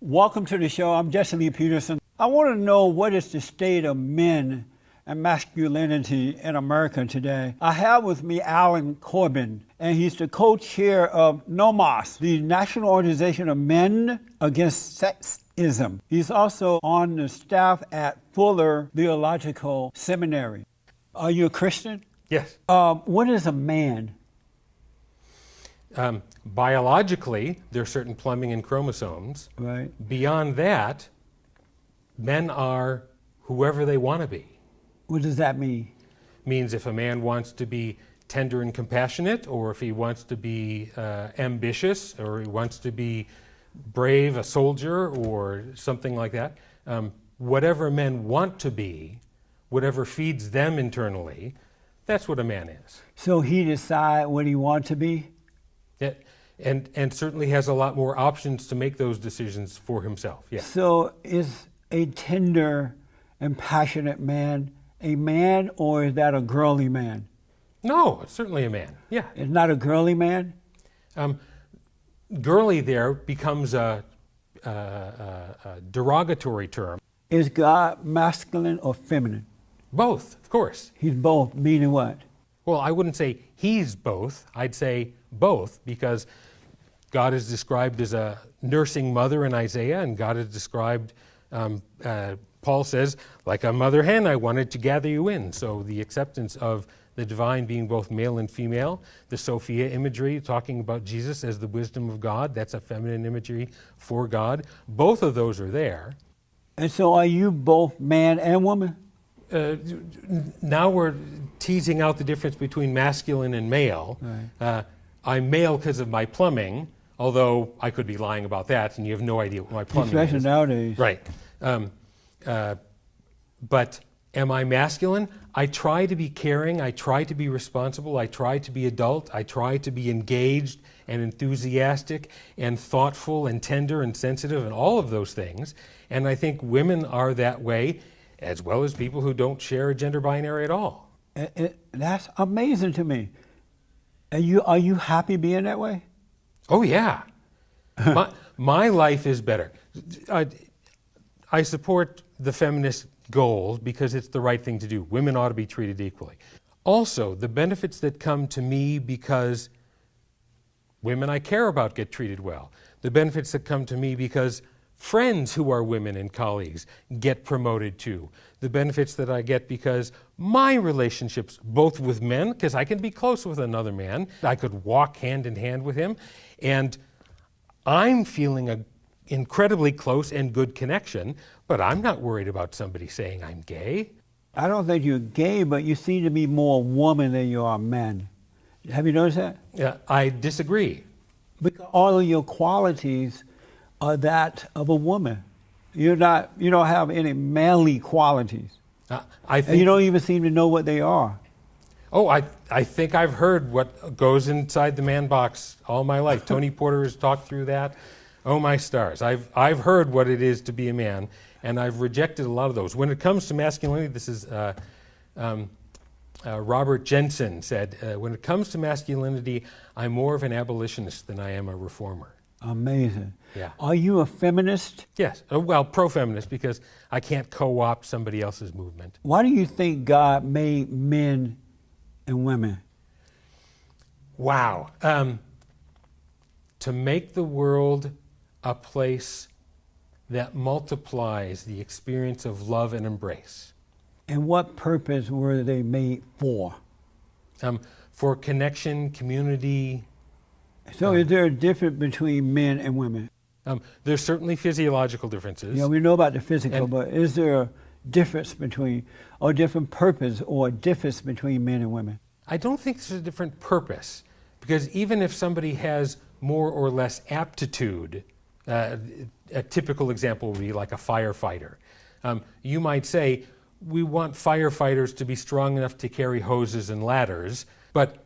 Welcome to the show. I'm Jesse Lee Peterson. I want to know, what is the state of men and masculinity in America today? I have with me Alan Corbin, and he's the co-chair of NOMAS, the National Organization of Men Against Sexism. He's also on the staff at Fuller Theological Seminary. Are you a Christian? Yes. What is a man? Biologically, there are certain plumbing and chromosomes. Right. Beyond that, men are whoever they want to be. What does that mean? Means if a man wants to be tender and compassionate, or if he wants to be ambitious, or he wants to be brave, a soldier, or something like that, whatever men want to be, whatever feeds them internally, that's what a man is. So he decides what he wants to be? Yeah, and certainly has a lot more options to make those decisions for himself. Yeah. So is a tender and passionate man a man, or is that a girly man? No, it's certainly a man. Yeah. It's not a girly man? Girly there becomes a derogatory term. Is God masculine or feminine? Both, of course. He's both, meaning what? Well, I wouldn't say he's both. I'd say both, because God is described as a nursing mother in Isaiah, and God is described, Paul says, like a mother hen, I wanted to gather you in. So the acceptance of the divine being both male and female, the Sophia imagery talking about Jesus as the wisdom of God, that's a feminine imagery for God. Both of those are there. And so are you both man and woman? Now we're teasing out the difference between masculine and male. Right. I'm male because of my plumbing, although I could be lying about that, and you have no idea what my plumbing is. Especially nowadays. Right. But am I masculine? I try to be caring, I try to be responsible, I try to be adult, I try to be engaged and enthusiastic and thoughtful and tender and sensitive and all of those things. And I think women are that way, as well as people who don't share a gender binary at all. That's amazing to me. Are you happy being that way? Oh, yeah. my life is better. I support the feminist goals because it's the right thing to do. Women ought to be treated equally. Also, the benefits that come to me because women I care about get treated well. The benefits that come to me because friends who are women and colleagues get promoted too. The benefits that I get because my relationships, both with men, because I can be close with another man, I could walk hand in hand with him, and I'm feeling an incredibly close and good connection, but I'm not worried about somebody saying I'm gay. I don't think you're gay, but you seem to be more woman than you are man. Have you noticed that? Yeah, I disagree. Because all of your qualities are that of a woman. You don't have any manly qualities. And you don't even seem to know what they are. Oh, I think I've heard what goes inside the man box all my life. Tony Porter has talked through that. Oh my stars. I've heard what it is to be a man, and I've rejected a lot of those. When it comes to masculinity, this is Robert Jensen said, when it comes to masculinity, I'm more of an abolitionist than I am a reformer. Amazing. Yeah. Are you a feminist? Yes. Well, pro-feminist, because I can't co-opt somebody else's movement. Why do you think God made men and women? Wow. To make the world a place that multiplies the experience of love and embrace. And what purpose were they made for? For connection, community. So is there a difference between men and women? There's certainly physiological differences. Yeah, we know about the physical, but is there a difference between, or different purpose, or a difference between men and women? I don't think there's a different purpose, because even if somebody has more or less aptitude, a typical example would be like a firefighter. You might say, we want firefighters to be strong enough to carry hoses and ladders, but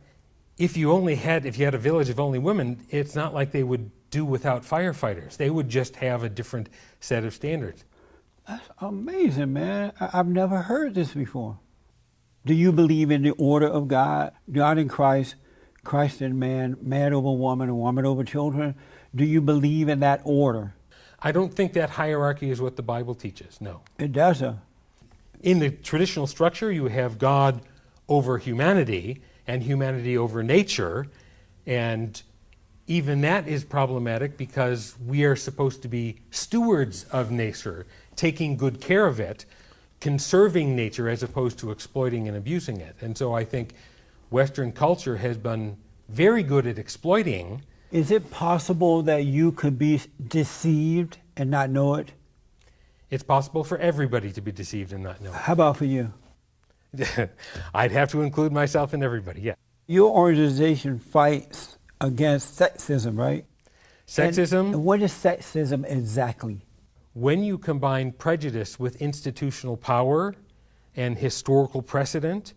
if you had a village of only women, it's not like they would do without firefighters. They would just have a different set of standards. That's amazing, man. I've never heard this before. Do you believe in the order of God? God in Christ, Christ in man, man over woman, and woman over children? Do you believe in that order? I don't think that hierarchy is what the Bible teaches, no. It doesn't. In the traditional structure, you have God over humanity and humanity over nature, and even that is problematic because we are supposed to be stewards of nature, taking good care of it, conserving nature as opposed to exploiting and abusing it. And so I think Western culture has been very good at exploiting. Is it possible that you could be deceived and not know it? It's possible for everybody to be deceived and not know it. How about for you? I'd have to include myself in everybody, yeah. Your organization fights against sexism, right? Sexism? And what is sexism exactly? When you combine prejudice with institutional power and historical precedent,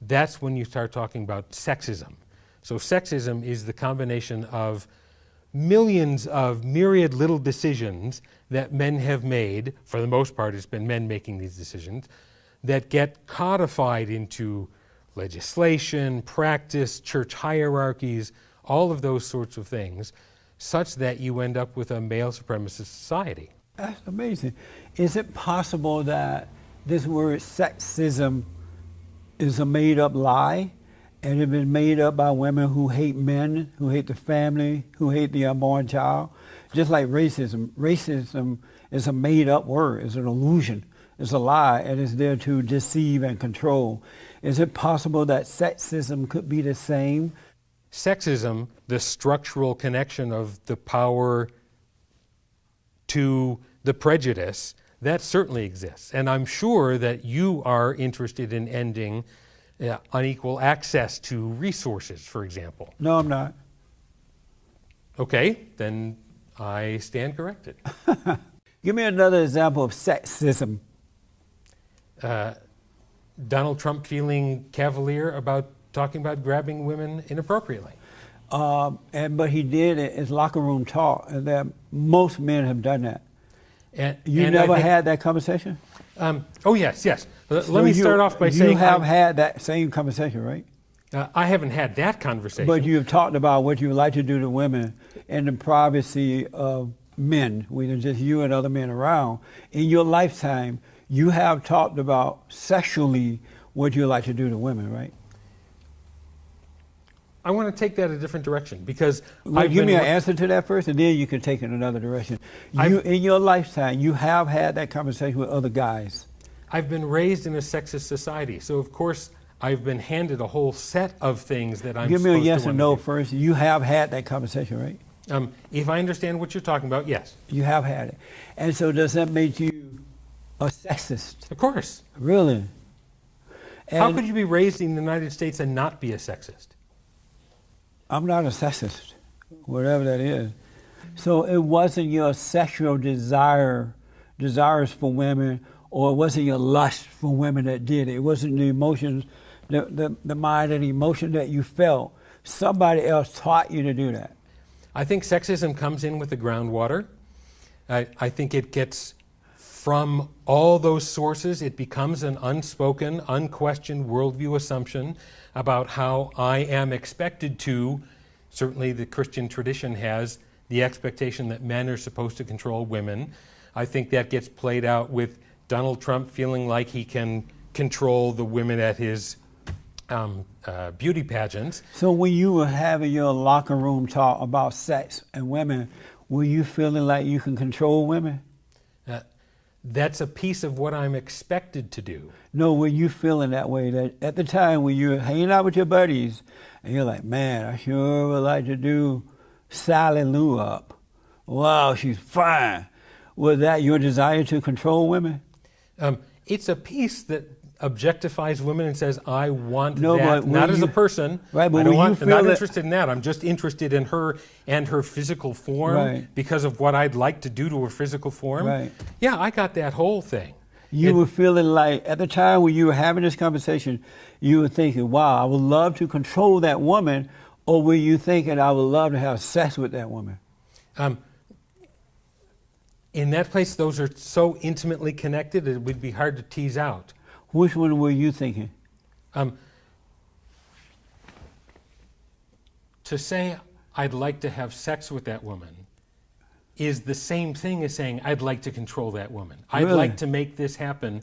that's when you start talking about sexism. So sexism is the combination of millions of myriad little decisions that men have made, for the most part it's been men making these decisions, that get codified into legislation, practice, church hierarchies, all of those sorts of things, such that you end up with a male supremacist society. That's amazing. Is it possible that this word sexism is a made-up lie, and it's been made up by women who hate men, who hate the family, who hate the unborn child? Just like racism. Racism is a made-up word. It's an illusion. It's a lie, and it's there to deceive and control. Is it possible that sexism could be the same? Sexism, the structural connection of the power to the prejudice, that certainly exists. And I'm sure that you are interested in ending unequal access to resources, for example. No, I'm not. Okay, then I stand corrected. Give me another example of sexism. Donald Trump feeling cavalier about talking about grabbing women inappropriately. But he did it as locker room talk, and that most men have done that. You never had that conversation? Oh, yes. Let me start off by saying... You have had that same conversation, right? I haven't had that conversation. But you've talked about what you would like to do to women in the privacy of men, with just you and other men around. In your lifetime, you have talked about sexually what you like to do to women, right? I want to take that a different direction because... give me an answer to that first, and then you can take it in another direction. In your lifetime, you have had that conversation with other guys. I've been raised in a sexist society, so of course I've been handed a whole set of things that I'm supposed to Give me a yes or no do. first. You have had that conversation, right? If I understand what you're talking about, yes. You have had it. And so does that make you a sexist? Of course. Really? And how could you be raised in the United States and not be a sexist? I'm not a sexist, whatever that is. So it wasn't your sexual desires for women, or it wasn't your lust for women that did it. It wasn't the emotions, the mind and emotion that you felt. Somebody else taught you to do that. I think sexism comes in with the groundwater. I think it gets from all those sources. It becomes an unspoken, unquestioned worldview assumption about how I am expected to. Certainly the Christian tradition has the expectation that men are supposed to control women. I think that gets played out with Donald Trump feeling like he can control the women at his beauty pageants. So when you were having your locker room talk about sex and women, were you feeling like you can control women? That's a piece of what I'm expected to do. No, were you feeling that way? That at the time when you were hanging out with your buddies, and you're like, man, I sure would like to do Sally Lou up. Wow, she's fine. Was that your desire to control women? It's a piece that objectifies women and says, I want that, but not as a person. Right, but I don't when want, you I'm not feel interested in that. I'm just interested in her and her physical form, right, because of what I'd like to do to her physical form. Right. Yeah, I got that whole thing. You were feeling like, at the time when you were having this conversation, you were thinking, wow, I would love to control that woman, or were you thinking, I would love to have sex with that woman? In that place, those are so intimately connected, it would be hard to tease out. Which one were you thinking? To say I'd like to have sex with that woman is the same thing as saying, I'd like to control that woman. Really? I'd like to make this happen,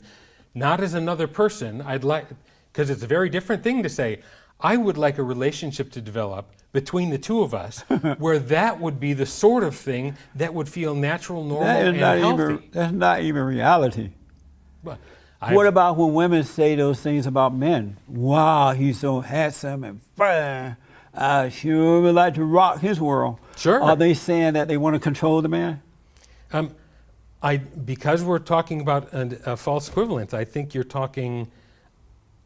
not as another person. Because it's a very different thing to say, I would like a relationship to develop between the two of us, where that would be the sort of thing that would feel natural, normal, and healthy. That's not even reality. But What about when women say those things about men? Wow, he's so handsome and fine. I sure would like to rock his world. Sure. Are they saying that they want to control the man? Because we're talking about a false equivalence, I think you're talking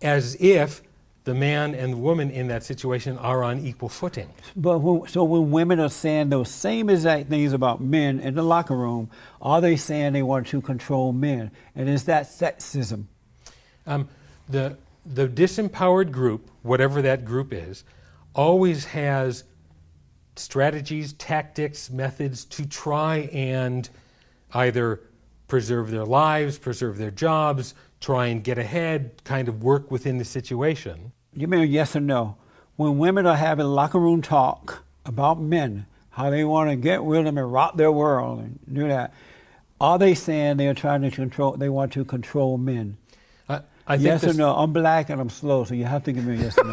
as if the man and the woman in that situation are on equal footing. So when women are saying those same exact things about men in the locker room, are they saying they want to control men? And is that sexism? The disempowered group, whatever that group is, always has strategies, tactics, methods to try and either preserve their lives, preserve their jobs, try and get ahead, kind of work within the situation. Give me a yes or no. When women are having locker room talk about men, how they want to get with them and rock their world and do that, are they saying they are trying to control, they want to control men? I think yes or no? I'm black and I'm slow, so you have to give me a yes or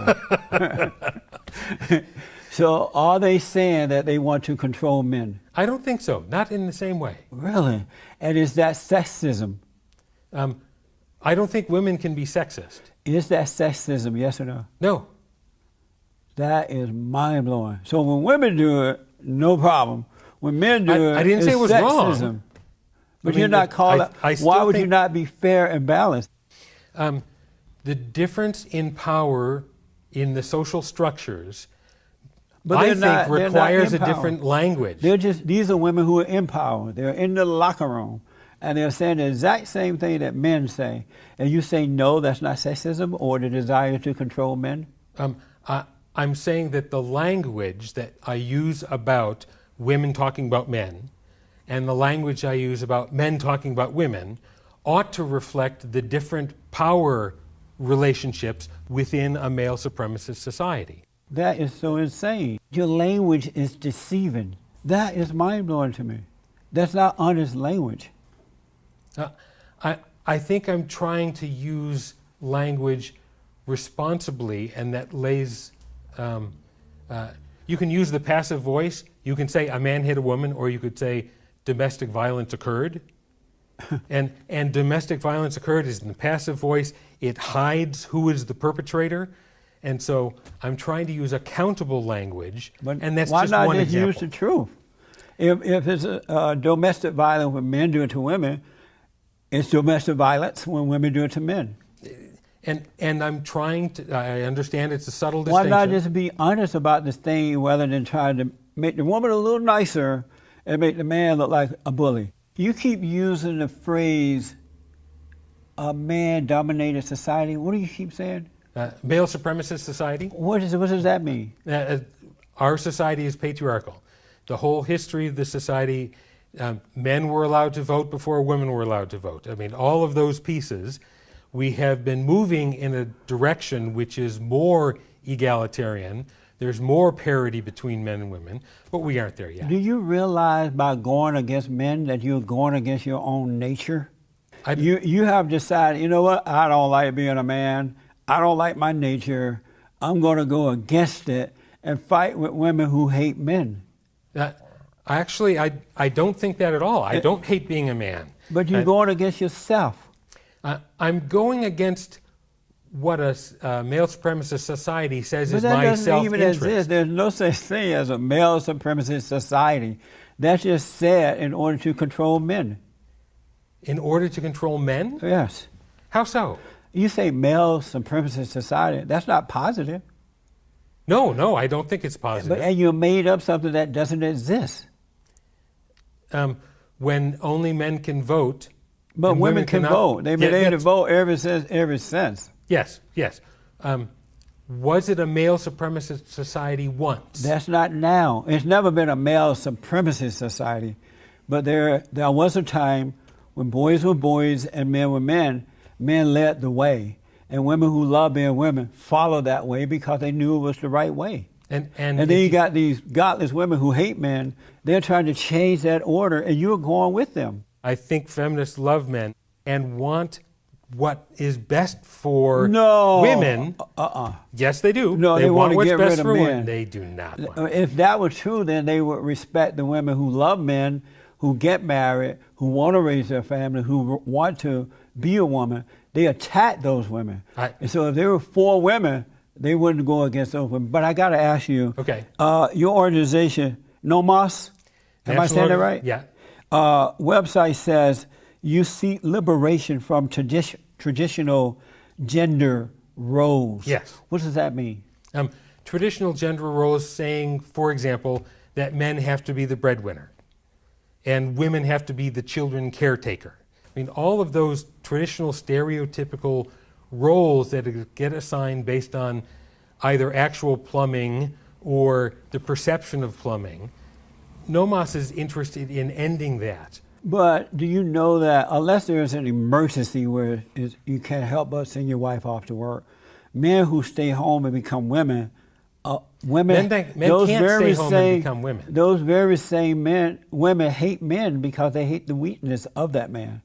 no. So are they saying that they want to control men? I don't think so. Not in the same way. Really? And is that sexism? I don't think women can be sexist. Is that sexism, yes or no? No. That is mind-blowing. So when women do it, no problem. When men do it, I didn't say it was sexism. wrong. But you're not calling. Why would you not be fair and balanced? The difference in power in the social structures, But I think, requires a different language. These are women who are in power. They're in the locker room, and they're saying the exact same thing that men say. And you say, no, that's not sexism or the desire to control men? I'm saying that the language that I use about women talking about men and the language I use about men talking about women ought to reflect the different power relationships within a male supremacist society. That is so insane. Your language is deceiving. That is mind-blowing to me. That's not honest language. I think I'm trying to use language responsibly, and that lays... you can use the passive voice. You can say a man hit a woman, or you could say domestic violence occurred. and domestic violence occurred is in the passive voice. It hides who is the perpetrator. And so I'm trying to use accountable language, and that's just one example. Why not just use the truth? If it's domestic violence when men do it to women, it's domestic violence when women do it to men. And I'm trying to, I understand it's a subtle distinction. Why not just be honest about this thing rather than trying to make the woman a little nicer and make the man look like a bully? You keep using the phrase, a man-dominated society. What do you keep saying? Male supremacist society. What does that mean? Our society is patriarchal. The whole history of the society, men were allowed to vote before women were allowed to vote. I mean, all of those pieces, we have been moving in a direction which is more egalitarian. There's more parity between men and women, but we aren't there yet. Do you realize by going against men that you're going against your own nature? You have decided, you know what, I don't like being a man. I don't like my nature. I'm going to go against it and fight with women who hate men. Actually, I don't think that at all. I don't hate being a man. But you're going against yourself. I'm going against what a male supremacist society says is my self-interest. But that doesn't even exist. There's no such thing as a male supremacist society. That's just said in order to control men. In order to control men? Yes. How so? You say male supremacist society. That's not positive. No, I don't think it's positive. And you made up something that doesn't exist. When only men can vote. But women can vote. They've been able to vote ever since. Yes. Was it a male supremacist society once? That's not now. It's never been a male supremacist society. But there was a time when boys were boys and men were men. Men led the way. And women who love being women followed that way because they knew it was the right way. And then you got these godless women who hate men. They're trying to change that order, and you're going with them. I think feminists love men and want what is best for No. women. Yes, they do. No, they want want to what's get best rid of for men. women. They do not want. If that were true, then they would respect the women who love men, who get married, who want to raise their family, who want to be a woman. They attack those women. And so if there were 4 women, they wouldn't go against those women. But I got to ask you, Okay. Your organization, NOMAS, am I saying that right? Yeah. Website says you seek liberation from traditional gender roles. Yes. What does that mean? Traditional gender roles saying, for example, that men have to be the breadwinner and women have to be the children caretaker. I mean, all of those traditional stereotypical roles that get assigned based on either actual plumbing or the perception of plumbing, NOMAS is interested in ending that. But do you know that unless there is an emergency where you can't help but send your wife off to work, men who stay home and become women, Men can't stay home and become women. Those very same women hate men because they hate the weakness of that man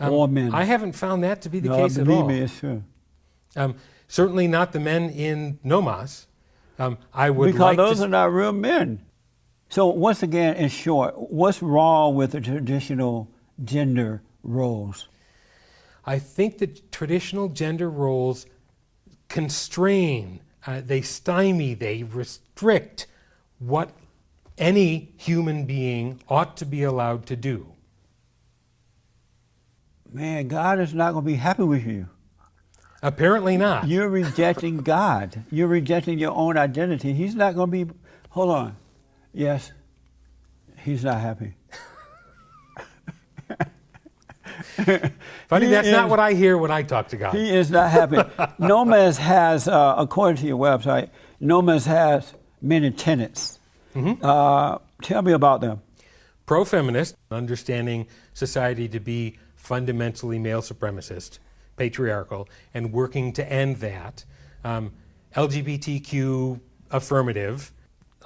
or men. I haven't found that to be the case at all. Believe me, it's true. Certainly not the men in NOMAS. Because those are not real men. So once again, in short, what's wrong with the traditional gender roles? I think that traditional gender roles constrain, they stymie, they restrict what any human being ought to be allowed to do. Man, God is not going to be happy with you. Apparently not. You're rejecting God. You're rejecting your own identity. He's not going to be, hold on. Yes, he's not happy. Funny, that's not what I hear when I talk to God. He is not happy. NOMAS has, according to your website, NOMAS has many tenets. Tell me about them. Pro-feminist, understanding society to be fundamentally male supremacist, patriarchal, and working to end that. LGBTQ affirmative.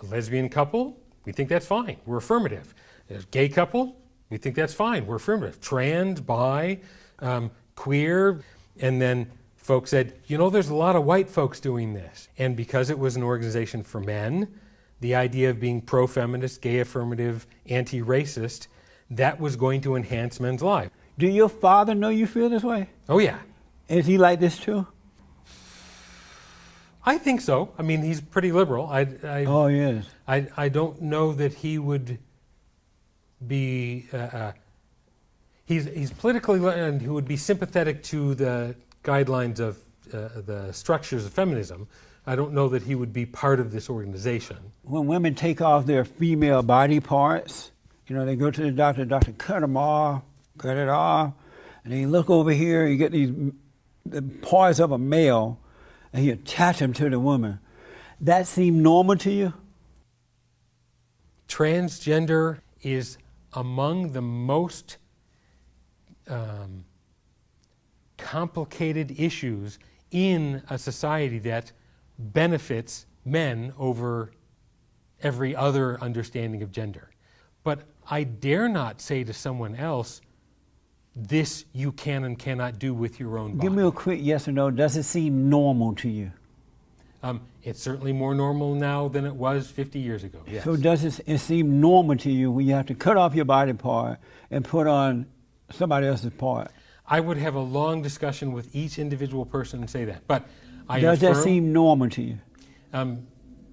A lesbian couple, we think that's fine. We're affirmative. A gay couple, we think that's fine. We're affirmative. Trans, bi, queer, and then folks said, you know, there's a lot of white folks doing this. And because it was an organization for men, the idea of being pro-feminist, gay affirmative, anti-racist, that was going to enhance men's lives. Do your father know you feel this way? Oh, yeah. Is he like this too? I think so. I mean, he's pretty liberal. Oh, yes. I don't know that he would be. He's politically, and he would be sympathetic to the guidelines of the structures of feminism. I don't know that he would be part of this organization. When women take off their female body parts, you know, they go to the doctor cut them off, cut it off, and then you look over here, you get the parts of a male, and you attach them to the woman. That seem normal to you? Transgender is among the most complicated issues in a society that benefits men over every other understanding of gender. But I dare not say to someone else, this you can and cannot do with your own body. Give me a quick yes or no. Does it seem normal to you? It's certainly more normal now than it was 50 years ago, yes. So does it seem normal to you when you have to cut off your body part and put on somebody else's part? I would have a long discussion with each individual person and say that. But does that seem normal to you?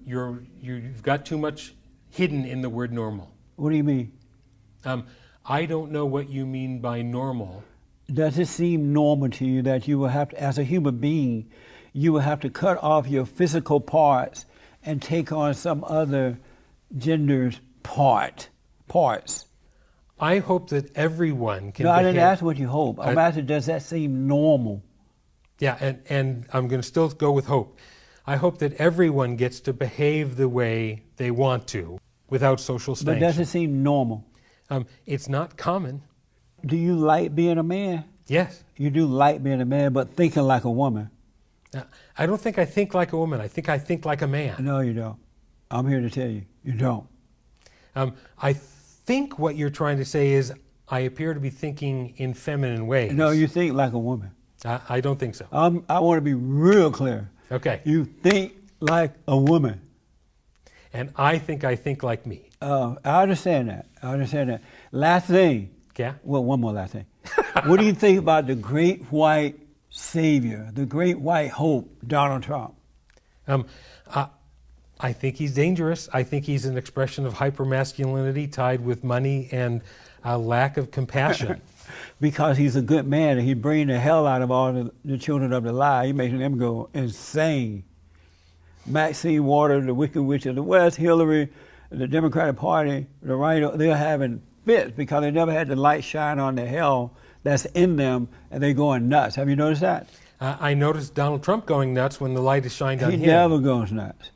You've got too much hidden in the word normal. What do you mean? I don't know what you mean by normal. Does it seem normal to you that you will have to, as a human being, you will have to cut off your physical parts and take on some other gender's parts? I hope that everyone can. No, I didn't ask what you hope. I'm asking, does that seem normal? Yeah, and I'm going to still go with hope. I hope that everyone gets to behave the way they want to without social sanction. But does it seem normal? It's not common. Do you like being a man? Yes. You do like being a man, but thinking like a woman. I don't think I think like a woman. I think like a man. No, you don't. I'm here to tell you, you don't. I think what you're trying to say is I appear to be thinking in feminine ways. No, you think like a woman. I don't think so. I want to be real clear. Okay. You think like a woman. And I think like me. I understand that. I understand that. Last thing. Yeah? Well, one more last thing. What do you think about the great white savior, the great white hope, Donald Trump? I think he's dangerous. I think he's an expression of hypermasculinity tied with money and a lack of compassion. Because he's a good man and he's bringing the hell out of all the children of the lie. He's making them go insane. Maxine Waters, the Wicked Witch of the West, Hillary, the Democratic Party, the right, they're having fits because they never had the light shine on the hell that's in them and they're going nuts. Have you noticed that? I noticed Donald Trump going nuts when the light is shined on him. He never goes nuts.